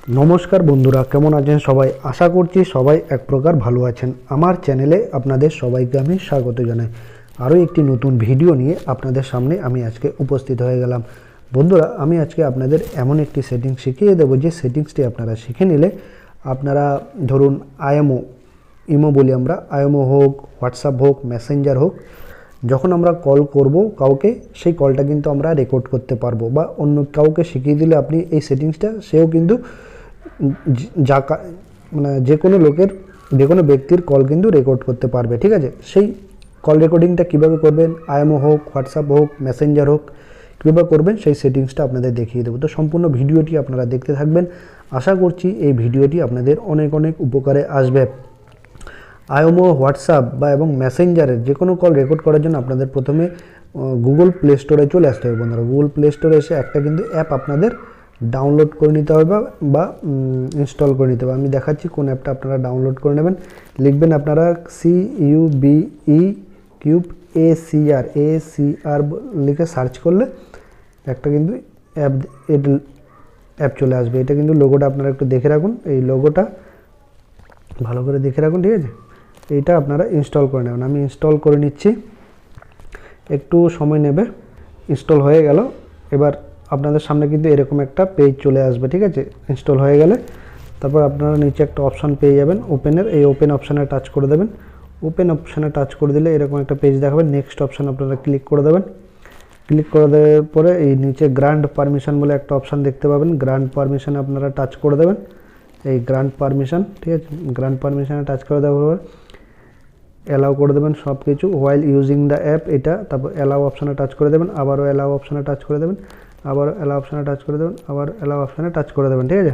নমস্কার বন্ধুরা, কেমন আছেন সবাই? আশা করছি সবাই এক প্রকার ভালো আছেন। আমার চ্যানেলে আপনাদের সবাইকে আমি স্বাগত জানাই। আরও একটি নতুন ভিডিও নিয়ে আপনাদের সামনে আমি আজকে উপস্থিত হয়ে গেলাম। বন্ধুরা, আমি আজকে আপনাদের এমন একটি সেটিংস শিখিয়ে দেবো যে সেটিংসটি আপনারা শিখে নিলে আপনারা ধরুন ইমো বলি আমরা, আইএমও হোক, হোয়াটসঅ্যাপ হোক, মেসেঞ্জার হোক, যখন আমরা কল করব কাউকে, সেই কলটা কিন্তু আমরা রেকর্ড করতে পারবো, বা অন্য কাউকে শিখিয়ে দিলে আপনি এই সেটিংসটা, সেও কিন্তু যা মানে যে কোনো লোকের, যে কোনো ব্যক্তির কল কিন্তু রেকর্ড করতে পারবে। ঠিক আছে, সেই কল রেকর্ডিংটা কীভাবে করবেন, আইএমও হোক, হোয়াটসঅ্যাপ হোক, মেসেঞ্জার হোক, কীভাবে করবেন সেই সেটিংসটা আপনাদের দেখিয়ে দেবো। তো সম্পূর্ণ ভিডিওটি আপনারা দেখতে থাকবেন। আশা করছি এই ভিডিওটি আপনাদের অনেক অনেক উপকারে আসবে। আইএমও, হোয়াটসঅ্যাপ বা এবং মেসেঞ্জারের যে কোনো কল রেকর্ড করার জন্য আপনাদের প্রথমে গুগল প্লে স্টোরে চলে আসতে হবে। বন্ধুরা, গুগল প্লে স্টোরে এসে একটা কিন্তু অ্যাপ আপনাদের ডাউনলোড করে নিতে হবে বা ইনস্টল করে নিতে হবে। আমি দেখাচ্ছি কোন অ্যাপটা আপনারা ডাউনলোড করে নেবেন। লিখবেন আপনারা CUBE ACR লিখে সার্চ করলে একটা কিন্তু অ্যাপ চলে আসবে। এটা কিন্তু লোগোটা আপনারা একটু দেখে রাখুন, এই লোগোটা ভালো করে দেখে রাখুন। ঠিক আছে, এইটা আপনারা ইনস্টল করে নেবেন। আমি ইনস্টল করে নিচ্ছি, একটু সময় নেবে। ইনস্টল হয়ে গেল। এবার আপনাদের সামনে কিন্তু এরকম একটা পেজ চলে আসবে। ঠিক আছে, ইনস্টল হয়ে গেলে তারপর আপনারা নিচে একটা অপশান পেয়ে যাবেন ওপেনের, এই ওপেন অপশানে টাচ করে দেবেন। ওপেন অপশানে টাচ করে দিলে এরকম একটা পেজ দেখাবেন। নেক্সট অপশান আপনারা ক্লিক করে দেবেন। ক্লিক করে দেওয়ার পরে এই নিচে গ্রান্ট পারমিশন বলে একটা অপশান দেখতে পাবেন। গ্রান্ট পারমিশনে আপনারা টাচ করে দেবেন, এই গ্রান্ট পারমিশন। ঠিক আছে, গ্রান্ট পারমিশনে টাচ করে দেওয়ার পর অ্যালাউ করে দেবেন সব কিছু, হোয়াইল ইউজিং দ্য অ্যাপ এটা। তারপর অ্যালাউ অপশানে টাচ করে দেবেন, আবারও অ্যালাউ অপশানে টাচ করে দেবেন, আবার অ্যালাউ অপশানে টাচ করে দেবেন, আবার অ্যালাউ অপশানে টাচ করে দেবেন। ঠিক আছে,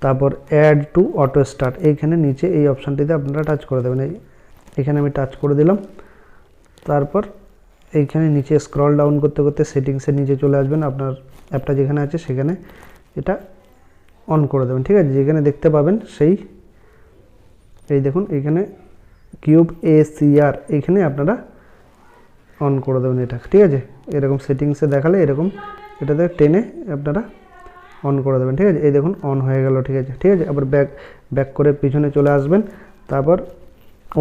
তারপর অ্যাড টু অটো স্টার্ট, এইখানে নিচে এই অপশানটিতে আপনারা টাচ করে দেবেন। এইখানে আমি টাচ করে দিলাম। তারপর এইখানে নিচে স্ক্রল ডাউন করতে করতে সেটিংসের নিচে চলে আসবেন। আপনার অ্যাপটা যেখানে আছে সেখানে এটা অন করে দেবেন। ঠিক আছে, যেখানে দেখতে পাবেন এই দেখুন এইখানে কিউব ACR, এইখানে আপনারা অন করে দেবেন এটা। ঠিক আছে, এরকম সেটিংসে দেখালে এরকম এটাতে টেনে আপনারা অন করে দেবেন। ঠিক আছে, এই দেখুন অন হয়ে গেল। ঠিক আছে, ঠিক আছে, আবার ব্যাক করে পিছনে চলে আসবেন। তারপর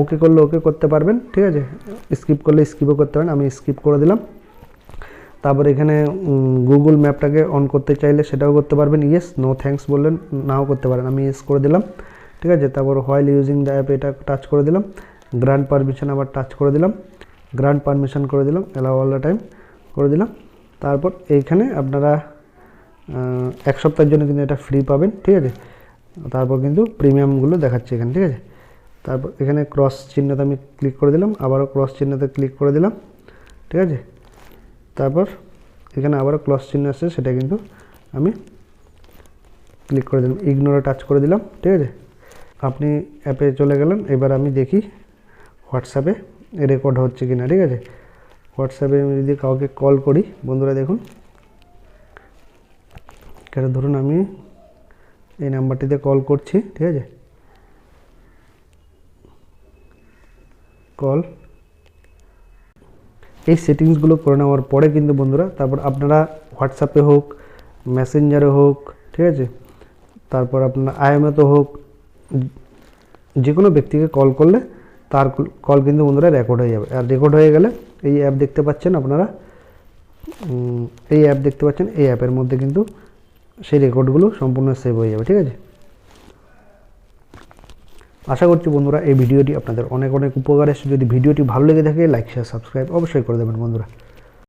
ওকে করলে ওকে করতে পারবেন। ঠিক আছে, স্কিপ করলে স্কিপও করতে পারেন। আমি স্কিপ করে দিলাম। তারপর এখানে গুগল ম্যাপটাকে অন করতে চাইলে সেটাও করতে পারবেন। ইয়েস, নো থ্যাঙ্কস বললেন নাও করতে পারেন। আমি ইয়েস করে দিলাম। ঠিক আছে, তারপর হোয়াইল ইউজিং দ্য অ্যাপ এটা টাচ করে দিলাম। গ্রান্ট পারমিশন আবার টাচ করে দিলাম, গ্রান্ট পারমিশন করে দিলাম, অ্যালাউ অল দ্য টাইম করে দিলাম। তারপর এইখানে আপনারা 1 সপ্তাহের জন্য কিন্তু এটা ফ্রি পাবেন। ঠিক আছে, তারপর কিন্তু প্রিমিয়ামগুলো দেখাচ্ছে এখানে। ঠিক আছে, তারপর এখানে ক্রস চিহ্নতে আমি ক্লিক করে দিলাম, আবারও ক্রস চিহ্নতে ক্লিক করে দিলাম। ঠিক আছে, তারপর এখানে আবারও ক্রস চিহ্ন আসছে, সেটা কিন্তু আমি ক্লিক করে দিলাম, ইগনোরে টাচ করে দিলাম। ঠিক আছে, আপনি অ্যাপে চলে গেলেন। এবার আমি দেখি হোয়াটসঅ্যাপে রেকর্ড হচ্ছে কি না। ঠিক আছে, হোয়াটসঅ্যাপে আমি যদি কাউকে কল করি, বন্ধুরা দেখুন এখানে ধরুন আমি এই নাম্বারটিতে কল করছি। ঠিক আছে, কল, এই সেটিংসগুলো করে নেওয়ার পরে কিন্তু বন্ধুরা তারপর আপনারা হোয়াটসঅ্যাপে হোক, মেসেঞ্জারে হোক, ঠিক আছে, তারপর আপনার আইএমওতে হোক, যে কোনো ব্যক্তিকে কল করলে তার কল কিন্তু বন্ধুরা রেকর্ড হয়ে যাবে। আর রেকর্ড হয়ে গেলে এই অ্যাপ দেখতে পাচ্ছেন আপনারা, এই অ্যাপ দেখতে পাচ্ছেন, এই অ্যাপের মধ্যে কিন্তু সেই রেকর্ডগুলো সম্পূর্ণ সেভ হয়ে যাবে। ঠিক আছে, আশা করছি বন্ধুরা এই ভিডিওটি আপনাদের অনেক অনেক উপকার এসেছে। যদি ভিডিওটি ভালো লেগে থাকে লাইক, শেয়ার, সাবস্ক্রাইব অবশ্যই করে দেবেন বন্ধুরা।